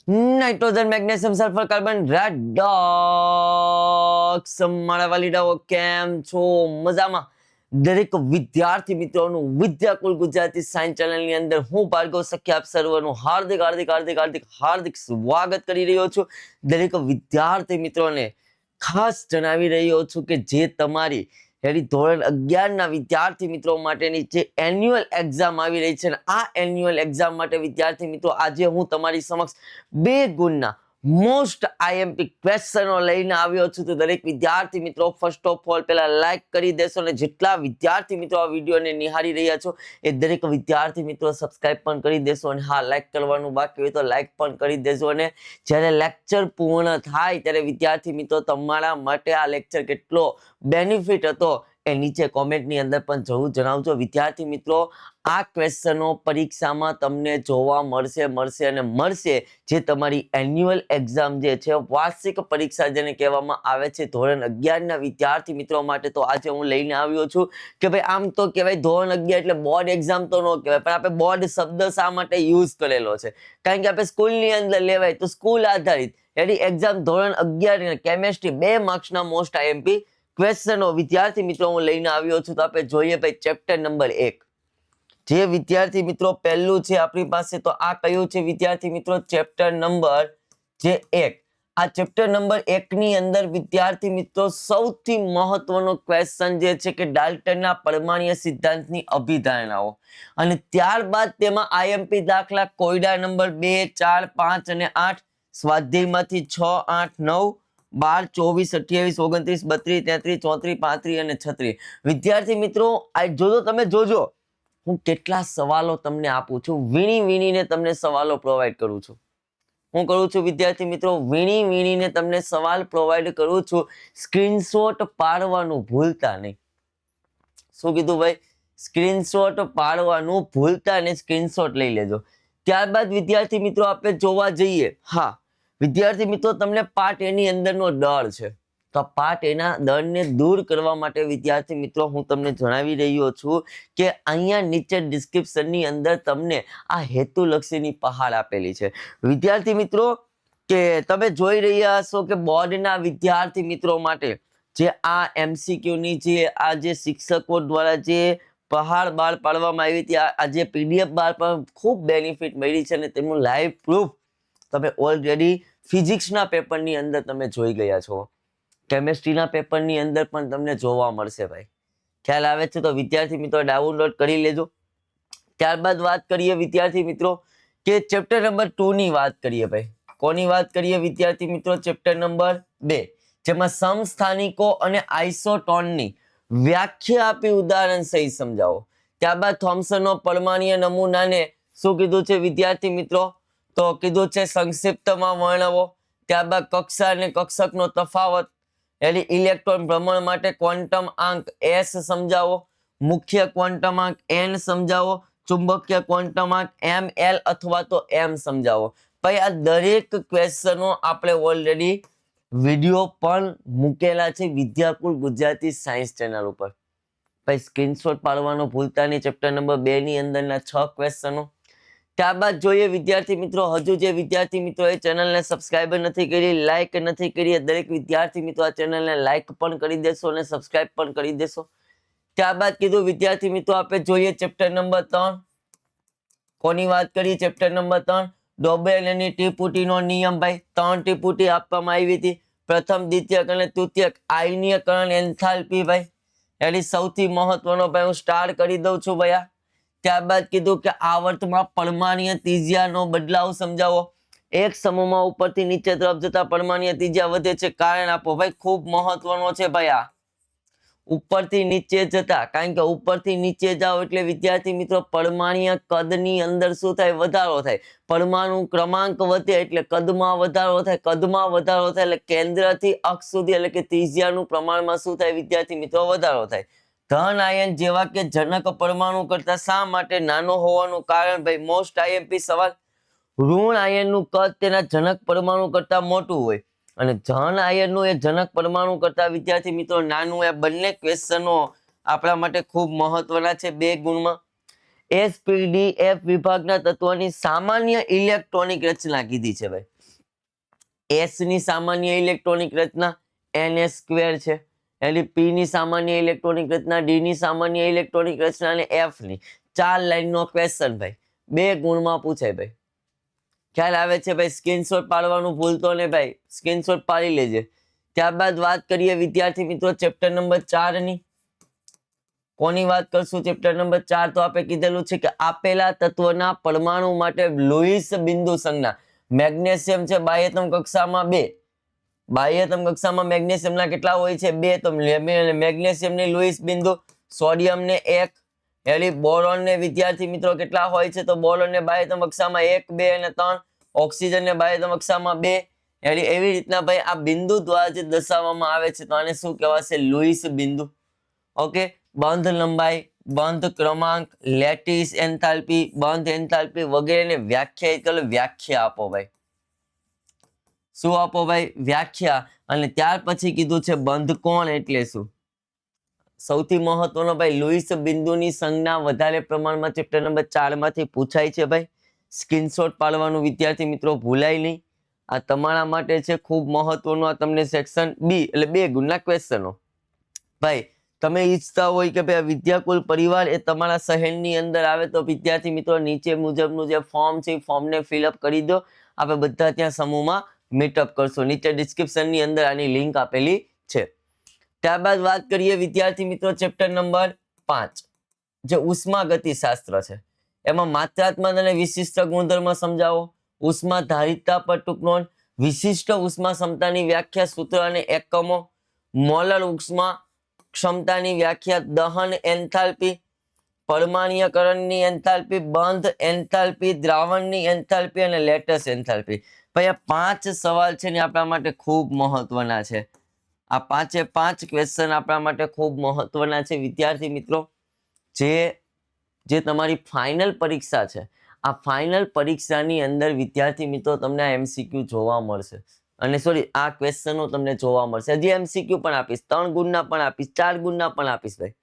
Nitrogen, magnesium, sulphur, carbon, redox. મારા વાલીડાઓ કેમ છો? મજામાં? દરેક વિદ્યાર્થી મિત્રોનું વિદ્યાકુલ ગુજરાતી સાયન્સ ચેનલની અંદર હું ભાર્ગવ સખ્ય આપ સર્વનું હાર્દિક હાર્દિક હાર્દિક હાર્દિક હાર્દિક સ્વાગત કરી રહ્યો છું. દરેક વિદ્યાર્થી મિત્રોને ખાસ જણાવી રહ્યો છું કે જે તમારી ધોરણ 11 ના વિદ્યાર્થી મિત્રો માટેની જે એન્યુઅલ એક્ઝામ આવી રહી છે, આ એન્યુઅલ એક્ઝામ માટે વિદ્યાર્થી મિત્રો આજે હું તમારી સમક્ષ 2 ગુણના મોસ્ટ આઈએમપી ક્વેશ્ચનો લઈને આવ્યો છું. તો દરેક વિદ્યાર્થી મિત્રો ફર્સ્ટ ઓફ ઓલ પહેલા લાઈક કરી દેશો, અને જેટલા વિદ્યાર્થી મિત્રો આ વિડીયોને નિહાળી રહ્યા છો એ દરેક વિદ્યાર્થી મિત્રો સબસ્ક્રાઇબ પણ કરી દેશો, અને હા, લાઈક કરવાનું બાકી હોય તો લાઈક પણ કરી દેશો. અને જ્યારે લેક્ચર પૂર્ણ થાય ત્યારે વિદ્યાર્થી મિત્રો તમારા માટે આ લેક્ચર કેટલો બેનિફિટ હતો એ નીચે કોમેન્ટની અંદર પણ જરૂર જણાવજો. વિદ્યાર્થી મિત્રો, આ ક્વેશ્ચનો પરીક્ષામાં તમને જોવા મળશે અને મળશે જે તમારી એન્યુઅલ એક્ઝામ જે છે, વાર્ષિક પરીક્ષા જેને કહેવામાં આવે છે ધોરણ 11 ના વિદ્યાર્થી મિત્રો માટે. તો આજે હું લઈને આવ્યો છું કે ભાઈ આમ તો કહેવાય ધોરણ 11 એટલે બોર્ડ એક્ઝામ તો ન કહેવાય, પણ આપણે બોર્ડ શબ્દ શા માટે યુઝ કરેલો છે? કારણ કે આપણે સ્કૂલની અંદર લેવાય તો સ્કૂલ આધારિત એની એક્ઝામ ધોરણ 11 કેમેસ્ટ્રી 2 માર્ક્સના મોસ્ટ આઈએમપી ક્વેશ્ચનો વિદ્યાર્થી મિત્રો હું લઈને આવ્યો છું. તો આપણે જોઈએ ભાઈ ચેપ્ટર નંબર 1. જે વિદ્યાર્થી મિત્રો પહેલું છે આપણી પાસે, તો આ કયું છે વિદ્યાર્થી મિત્રો? Chapter number 1. આ ચેપ્ટર નંબર 1 ની અંદર વિદ્યાર્થી મિત્રો સૌથી મહત્વનો ક્વેશ્ચન જે છે કે ડાલ્ટનના પરમાણ્વીય સિદ્ધાંતની અભિધારણાઓ, અને ત્યારબાદ તેમાં આઈએમપી દાખલા કોયડા નંબર 2, 4, 5 અને 8, સ્વાધ્યાયમાંથી 6, 8, 9, 12, 24, 28, 29, 30, 33, 34, 35 અને 36. વિદ્યાર્થી મિત્રો આ જોજો, તમે જોજો હું કેટલા સવાલો તમને આપું છું, વીણીને તમને સવાલો પ્રોવાઈડ કરું છું. હું કરું છું વિદ્યાર્થી મિત્રો, વીણીને તમને સવાલ પ્રોવાઈડ કરું છું. સ્ક્રીનશોટ પાડવાનું ભૂલતા નહીં. શું કીધું ભાઈ? સ્ક્રીનશોટ પાડવાનું ભૂલતા નહીં, સ્ક્રીનશોટ લઈ લેજો. ત્યારબાદ વિદ્યાર્થી મિત્રો આપણે જોવા જઈએ, હા વિદ્યાર્થી મિત્રો તમને પાર્ટ એની અંદરનો ડર છે, તો પાર્ટ એના ડરને દૂર કરવા માટે વિદ્યાર્થી મિત્રો હું તમને જણાવી રહ્યો છું કે અહીંયા નીચે ડિસ્ક્રિપ્શનની અંદર તમને આ હેતુલક્ષીની પહાડ આપેલી છે. વિદ્યાર્થી મિત્રો કે તમે જોઈ રહ્યા હશો કે બોર્ડના વિદ્યાર્થી મિત્રો માટે જે આ એમસીક્યુની આ જે શિક્ષકો દ્વારા જે પહાડ બહાર પાડવામાં આવી હતી, આ જે પીડીએફ બહાર પણ ખૂબ બેનિફિટ મળી છે, અને તેમનું લાઈવ પ્રૂફ તમે ઓલરેડી ફિઝિક્સના પેપરની અંદર તમે જોઈ ગયા છો, કેમેસ્ટ્રીના પેપરની અંદર પણ તમને જોવા મળશે. ભાઈ ખ્યાલ આવે છે? તો વિદ્યાર્થી મિત્રો ડાઉનલોડ કરી લેજો. ત્યારબાદ વાત કરીએ વિદ્યાર્થી મિત્રો કે ચેપ્ટર નંબર 2 ની વાત કરીએ. ભાઈ કોની વાત કરીએ વિદ્યાર્થી મિત્રો? ચેપ્ટર નંબર 2, જેમાં સમસ્થાનિકો અને આઇસોટોનની વ્યાખ્યા આપી ઉદાહરણ સહિત સમજાવો. ત્યારબાદ થોમ્સનનો પરમાણ્વીય નમૂનાને શું કીધું છે વિદ્યાર્થી મિત્રો? તો કીધું છે સંક્ષિપ્તમાં વર્ણવો. ત્યારબાદ કક્ષા અને કક્ષકનો તફાવત, એટલે ઇલેક્ટ્રોન ભ્રમણ માટે ક્વોન્ટમ આંક S સમજાવો, મુખ્ય ક્વોન્ટમ આંક N સમજાવો, ચુંબકીય ક્વોન્ટમ આંક ML અથવા તો M સમજાવો. ભાઈ આ દરેક ક્વેશ્ચનો આપણે ઓલરેડી વિડીયો પણ મૂકેલા છે વિદ્યાકુલ ગુજરાતી સાયન્સ ચેનલ ઉપર. ભાઈ સ્ક્રીનશોટ પાડવાનો ભૂલતા નહીં. ચેપ્ટર નંબર 2 ની અંદરના 6 ક્વેશ્ચનો. ત્યારબાદ જોઈએ વિદ્યાર્થી મિત્રો, હજુ જે વિદ્યાર્થી મિત્રો એ ચેનલને સબસ્ક્રાઇબ નથી કરી, લાઈક નથી કરી, દરેક વિદ્યાર્થી મિત્રો આ ચેનલને લાઈક પણ કરી દેશો અને સબસ્ક્રાઇબ પણ કરી દેશો. ત્યારબાદ કીધું વિદ્યાર્થી મિત્રો આપણે જોઈએ ચેપ્ટર નંબર 3. કોની વાત કરીએ? ચેપ્ટર નંબર 3, ડોબેલની ટીપુટીનો નિયમ. ભાઈ 3 ટીપુટી આપવામાં આવી હતી. પ્રથમ, દ્વિતીયક અને તૃતીયક આયનીયકરણ એન્થાલ્પી. ભાઈ એની સૌથી મહત્વનો ભાઈ હું સ્ટાર કરી દઉં છું ભૈયા. ત્યારબાદ કીધું કે આવર્તમાં પરમાણ્વીય ત્રિજ્યાનો બદલાવ સમજાવો. એક સમૂહમાં ઉપરથી નીચે તરફ જતા પરમાણ્વીય ત્રિજ્યા વધે છે, કારણ આપો. ભાઈ ખૂબ મહત્વનો છે ભાઈ આ ઉપરથી નીચે જતા, કારણ કે ઉપરથી નીચે જાઓ એટલે વિદ્યાર્થી મિત્રો પરમાણ્વીય કદની અંદર શું થાય? વધારો થાય. પરમાણુ ક્રમાંક વધે એટલે કદમાં વધારો થાય, કદમાં વધારો થાય એટલે કેન્દ્રથી અક્ષ સુધી એટલે કે ત્રિજ્યાનું પ્રમાણમાં શું થાય વિદ્યાર્થી મિત્રો? વધારો થાય. ધન આયન જેવા કે જનક પરમાણુ કરતા શા માટે નાનો હોવાનું કારણ? ભાઈ મોસ્ટ આઈએમપી સવાલ. ઋણ આયનનું કદ તેના જનક પરમાણુ કરતા મોટું હોય, અને ધન આયનનું એ જનક પરમાણુ કરતા વિદ્યાર્થી મિત્રો નાનું. એ બંને ક્વેશ્ચનો આપણા માટે ખૂબ મહત્વના છે 2 ગુણમાં. એસપીડીએફ વિભાગના તત્વોની સામાન્ય ઇલેક્ટ્રોનિક રચના કીધી છે. ભાઈ એસ ની સામાન્ય ઇલેક્ટ્રોનિક રચના NS² છે, એટલે પી ની સામાન્ય ઇલેક્ટ્રોનિક રચના, ડી ની સામાન્ય ઇલેક્ટ્રોનિક રચના અને એફ ની. 4 લાઈનનો ક્વેશ્ચન ભાઈ, 2 ગુણમાં પૂછાય ભાઈ. ખ્યાલ આવે છે ભાઈ? સ્ક્રીનશોટ પાડવાનું ભૂલતો ને ભાઈ, સ્ક્રીનશોટ પાડી લેજે. ત્યારબાદ વાત કરીએ વિદ્યાર્થી મિત્રો ચેપ્ટર નંબર 4 ની. કોની વાત કરશું ચેપ્ટર નંબર 4? તો આપણે કીધેલું છે કે આપેલા તત્વના પરમાણુ માટે લુઈસ બિંદુ સંજ્ઞા. મેગ્નેશિયમ છે બાહ્યતમ કક્ષામાં 2. બાહ્યતમ કક્ષામાં મેગ્નેશિયમના કેટલા હોય છે? 2. તો મેગ્નેશિયમની લુઈસ બિંદુ, સોડિયમને 1, એટલે બોરોન ને વિદ્યાર્થી મિત્રો કેટલા હોય છે? તો બોરોન ને બાહ્યતમ કક્ષામાં 1, 2 અને 3. ઓક્સિજન ને બાહ્યતમ કક્ષામાં 2. એટલે એવી રીતના ભાઈ આ બિંદુ દ્વારા જે દર્શાવવામાં આવે છે તો આને શું કહેવાશે? લુઈસ બિંદુ. ઓકે, બંધ લંબાઈ, બંધ ક્રમાંક, લેટિસ એન્થાલ્પી, બંધ એન્થાલ્પી વગેરેને વ્યાખ્યાયિત કરો. વ્યાખ્યા આપો ભાઈ. શું આપો ભાઈ? વ્યાખ્યા. અને ત્યાર પછી કીધું છે બંધ કોણ એટલે શું? સૌથી મહત્વનો ભાઈ, લુઈસ બિંદુની સંજ્ઞા વધારે પ્રમાણમાં ચેપ્ટર નંબર 4 માંથી પૂછાય છે ભાઈ. સ્ક્રીનશોટ પાડવાનું વિદ્યાર્થી મિત્રો ભૂલાય નહીં. આ તમારા માટે છે ખૂબ મહત્વનું. આ તમને સેક્શન બી એટલે 2 ગુણના ક્વેશ્ચનો. ભાઈ તમે ઈચ્છતા હોય કે ભાઈ વિદ્યાકુલ પરિવાર એ તમારા શહેરની અંદર આવે તો વિદ્યાર્થી મિત્રો નીચે મુજબનું જે ફોર્મ છે એ ફોર્મને ફિલઅપ કરી દો. આપણે બધા ત્યાં સમૂહમાં મીટઅપ કરશો. નીચે ડિસ્ક્રિપ્શનની અંદર આની લિંક આપેલી છે. ત્યારબાદ વાત કરીએ વિદ્યાર્થી મિત્રો ચેપ્ટર નંબર 5 જે ઉષ્મા ગતિશાસ્ત્ર છે. એમાં માત્રાત્મક અને વિશિષ્ટ ગુણધર્મ સમજાવો. ઉષ્મા ધારિતા પર ટૂંક નોંધ, વિશિષ્ટ ઉષ્મા ક્ષમતાની વ્યાખ્યા, સૂત્ર અને એકમો, મોલર ઉષ્મા ક્ષમતાની વ્યાખ્યા, દહન એન્થાલ્પી, પરમાણ્યકરણની એન્થાલ્પી, બંધ એન્થાલ્પી, દ્રાવણની એન્થાલ્પી અને લેટસ એન્થાલ્પી. ભાઈ આ 5 સવાલ છે ને આપણા માટે ખૂબ મહત્વના છે. આ 5 ક્વેશ્ચન આપણા માટે ખૂબ મહત્વના છે વિદ્યાર્થી મિત્રો. જે તમારી ફાઇનલ પરીક્ષા છે, આ ફાઇનલ પરીક્ષાની અંદર વિદ્યાર્થી મિત્રો તમને આ MCQ જોવા મળશે. અને સોરી આ ક્વેશ્ચનો તમને જોવા મળશે. હજી MCQ પણ આપીશ, 3 ગુણના પણ આપીશ, 4 ગુણના પણ આપીશ ભાઈ.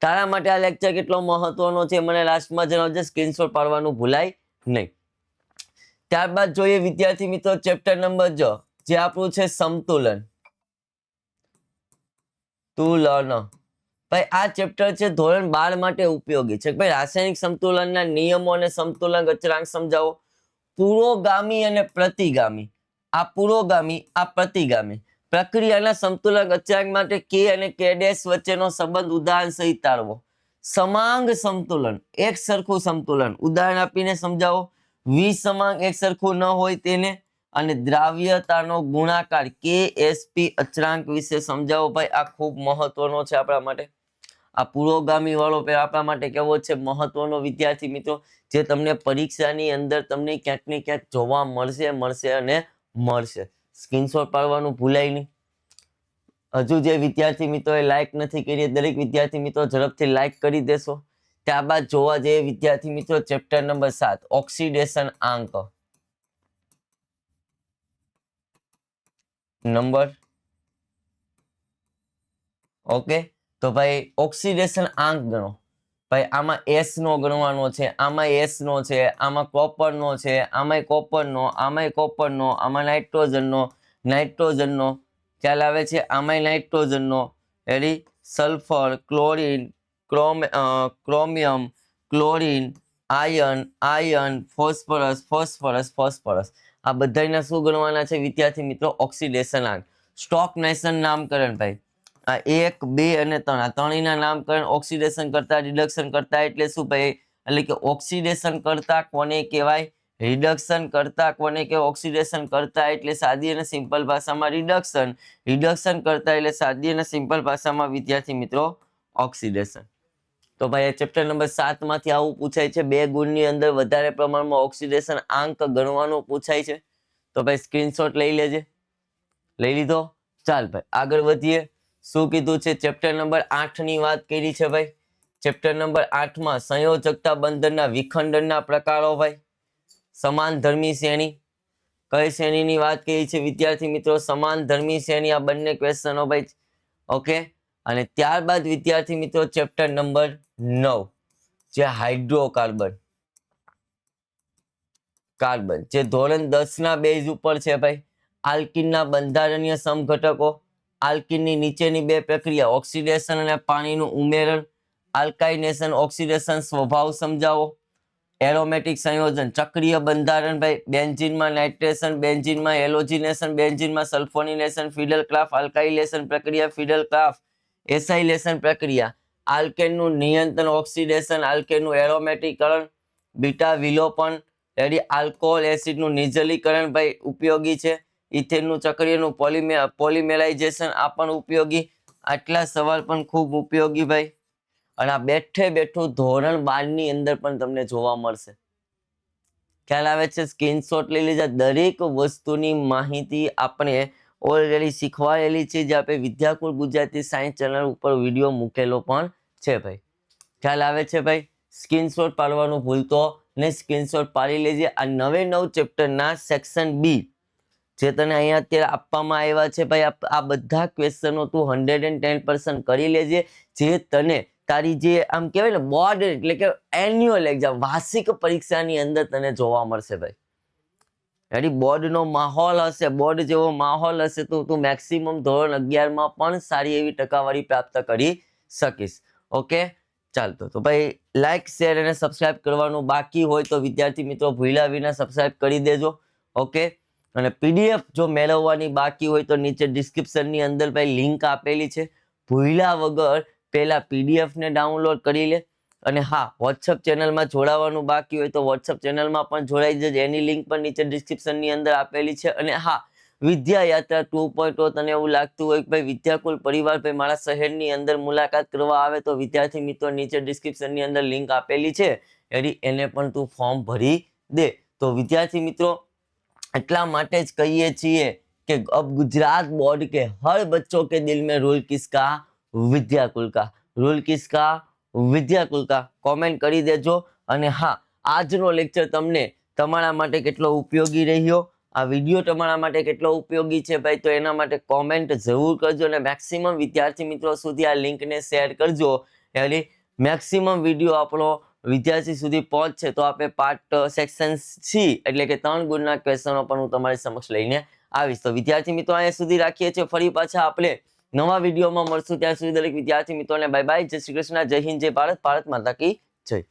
તારા માટે આ લેક્ચર કેટલો મહત્વનો છે મને લાસ્ટમાં જણાવજે. સ્ક્રીનશોટ પાડવાનું ભૂલાય નહીં. ત્યારબાદ જોઈએ વિદ્યાર્થી મિત્રો ચેપ્ટર નંબર જે આપણું છે સમતુલન. ભાઈ આ ચેપ્ટર છે ધોરણ 12 માટે ઉપયોગી છે. ભાઈ રાસાયણિક સંતુલનના નિયમો અને સમતુલન અચળાંક સમજાવો. પુરોગામી અને પ્રતિગામી, આ પુરોગામી આ પ્રતિગામી પ્રક્રિયાના સમતુલન અચળાંક માટે કે અને કે ડેશ વચ્ચેનો સંબંધ ઉદાહરણ સહિત તારવો. સમાંગ સંતુલન, એક સરખું સંતુલન ઉદાહરણ આપીને સમજાવો. વિસમાંગ એક સરખું ન હોય તેને. અને દ્રાવ્યતાનો ગુણાકાર KSP અચળાંક વિશે સમજાવો. ભાઈ આ ખૂબ મહત્વનો છે આપણા માટે. આ પુરોગામી વાળો આપણા માટે કેવો છે? મહત્વનો વિદ્યાર્થી મિત્રો, જે તમને પરીક્ષાની અંદર તમને ક્યાંક ને ક્યાંક જોવા મળશે અને મળશે. સ્ક્રીનશોટ પાડવાનું ભૂલાય નહીં. હજુ જે વિદ્યાર્થી મિત્રોએ લાઈક નથી કરી, દરેક વિદ્યાર્થી મિત્રો ઝડપથી લાઈક કરી દેશો. ત્યારબાદ જોવા જઈએ વિદ્યાર્થી મિત્રો ચેપ્ટર નંબર 7 ઓક્સિડેશન આંક. નંબર ઓકે, તો ભાઈ ઓક્સિડેશન આંક ગણો. ભાઈ આમાં S નો ગણવાનો છે, આમાં S નો છે, આમાં કોપર નો છે, આમાં કોપર નો, આમાં કોપર નો, આમાં નાઇટ્રોજન નો ખ્યાલ આવે છે, આમાં નાઇટ્રોજન નો, એડી sulphur, chlorine, chromium, chlorine, iron, phosphorus આ બધાના શું ગણવાના છે વિદ્યાર્થી મિત્રો? ઓક્સિડેશન આંક. સ્ટોકનેશન નામકરણ ભાઈ આ 1, 2 અને 3 આ ત્રણેયના નામકરણ ઓક્સિડેશન કરતા રિડક્શન કરતા એટલે શું ભાઈ? એટલે કે ઓક્સિડેશન કરતા કોને કહેવાય? રિડક્શન કરતા કોને કહેવાય? ઓક્સિડેશન કરતા એટલે સાદી અને સિમ્પલ ભાષામાં રિડક્શન કરતા એટલે સાદી અને સિમ્પલ ભાષામાં વિદ્યાર્થી મિત્રો ઓક્સિડેશન. તો ભાઈ ચેપ્ટર નંબર 7 માંથી આવું પૂછાય છે. 2 ગુણની અંદર વધારે પ્રમાણમાં ઓક્સિડેશન આંક ગણવાનું પૂછાય છે. તો ભાઈ સ્ક્રીનશોટ લઈ લેજે. લઈ લીધો? ચાલ ભાઈ આગળ વધીએ. શું કીધું છે? ચેપ્ટર નંબર 8 ની વાત કરી છે ભાઈ. ચેપ્ટર નંબર 8 માં સંયોજકતા બંધનના વિખંડનના પ્રકારો ભાઈ. સમાન ધર્મી શ્રેણી, કઈ શ્રેણીની વાત કરી છે વિદ્યાર્થી મિત્રો? સમાન ધર્મી શ્રેણી. આ બંને ક્વેશ્ચનો ભાઈ. ઓકે, અને ત્યારબાદ વિદ્યાર્થી મિત્રો ચેપ્ટર નંબર 9 જે હાઇડ્રોકાર્બન જે ધોરણ 10 ના બેઝ ઉપર છે ભાઈ. આલ્કીનના બંધારણીય સમઘટકો, આલ્કીનની નીચેની બે પ્રક્રિયા ઓક્સિડેશન અને પાણીનું ઉમેરણ, આલ્કાઇનેશન ઓક્સિડેશન સ્વભાવ સમજાવો, એરોમેટિક સંયોજન ચક્રીય બંધારણ ભાઈ બેન્ઝીનમાં નાઇટ્રેશન, બેન્ઝીનમાં હેલોજિનેશન, બેન્ઝીનમાં સલ્ફોનિલેશન, ફિડલ ક્રાફ્ટ આલ્કાઇલેશન પ્રક્રિયા, ફિડલ ક્રાફ્ટ એસાઇલેશન પ્રક્રિયા, આલ્કેનનું નિયંત્રણ ઓક્સિડેશન, આલ્કેનનું એરોમેટિકરણ, બીટા વિલોપન, રેડી આલ્કોહોલ એસિડનું નિર્જલીકરણ ભાઈ ઉપયોગી છે, ઇથેનનું ચક્રીયનું પોલિમેરાઇઝેશન આ પણ ઉપયોગી. આટલા સવાલ પણ ખૂબ ઉપયોગી ભાઈ, અને આ બેઠે બેઠું ધોરણ 12 ની અંદર પણ તમને જોવા મળશે. ખ્યાલ આવે છે? સ્ક્રીનશોટ લઈ લીધા. દરેક વસ્તુની માહિતી આપણે ઓલરેડી શીખવાડેલી છે, જે આપણે વિદ્યાકુલ ગુજરાતી સાયન્સ ચેનલ ઉપર વિડીયો મૂકેલો પણ છે ભાઈ. ખ્યાલ આવે છે ભાઈ? સ્ક્રીનશોટ પાડવાનું ભૂલતો ને સ્ક્રીનશોટ પાડી લેજે. આ 9 ચેપ્ટરના સેક્શન બી જે તને અહીંયા અત્યારે આપવામાં આવ્યા છે ભાઈ, આ બધા ક્વેશ્ચનો તું 110% કરી લેજે, જે તને તારી જે આમ કહેવાય ને બોર્ડ એટલે કે એન્યુઅલ એક્ઝામ વાર્ષિક પરીક્ષાની અંદર તને જોવા મળશે ભાઈ. રેડી બોર્ડનો માહોલ હશે, બોર્ડ જેવો માહોલ હશે તો તું મેક્સિમમ ધોરણ 11માં પણ સારી એવી ટકાવારી પ્રાપ્ત કરી શકીશ. ઓકે, ચાલતો તો ભાઈ લાઈક શેર અને સબસ્ક્રાઇબ કરવાનું બાકી હોય તો વિદ્યાર્થી મિત્રો ભૂલ્યા વિના સબસ્ક્રાઇબ કરી દેજો. ઓકે, અને પીડીએફ જો મેળવવાની બાકી હોય તો નીચે ડિસ્ક્રિપ્શનની અંદર ભાઈ લિંક આપેલી છે, ભૂલ્યા વગર પહેલા પીડીએફને ડાઉનલોડ કરી લે. અને હા, વોટ્સઅપ ચેનલમાં જોડાવાનું બાકી હોય તો વોટ્સઅપ ચેનલમાં પણ જોડાઈ જજે, એની લિંક પણ નીચે ડિસ્ક્રિપ્શનની અંદર આપેલી છે. અને હા, વિદ્યા યાત્રા 2.0 તને એવું લાગતું હોય કે ભાઈ વિદ્યાકુલ પરિવાર ભાઈ મારા શહેરની અંદર મુલાકાત કરવા આવે તો વિદ્યાર્થી મિત્રો નીચે ડિસ્ક્રિપ્શનની અંદર લિંક આપેલી છે, એને પણ તું ફોર્મ ભરી દે. તો વિદ્યાર્થી મિત્રો એટલા માટે જ કહીએ છીએ કે अब गुजरात बोर्ड के हर बच्चों के दिल में रूल किसका? विद्याकुल का. रूल किसका? विद्याकुल का. કોમેન્ટ કરી દેજો. અને હા, આજનો લેક્ચર તમને તમારા માટે કેટલો ઉપયોગી રહ્યો, આ વિડીયો તમારા માટે કેટલો ઉપયોગી છે ભાઈ, તો એના માટે કોમેન્ટ જરૂર કરજો અને મેક્સિમમ વિદ્યાર્થી મિત્રો સુધી આ લિંકને શેર કરજો. એટલે મેક્સિમમ વિડીયો આપણો વિદ્યાર્થી સુધી પહોંચશે તો આપણે પાર્ટ સેક્શન સી એટલે કે 3 ગુણના ક્વેશ્ચનો પણ હું તમારી સમક્ષ લઈને આવીશ. તો વિદ્યાર્થી મિત્રો અહીંયા સુધી રાખીએ છીએ. ફરી પાછા આપણે નવા વિડીયોમાં મળશું. ત્યાં સુધી દરેક વિદ્યાર્થી મિત્રોને બાય બાય. જય શ્રી કૃષ્ણ, જય હિન્દ, જય ભારત, ભારત માતા કી જય.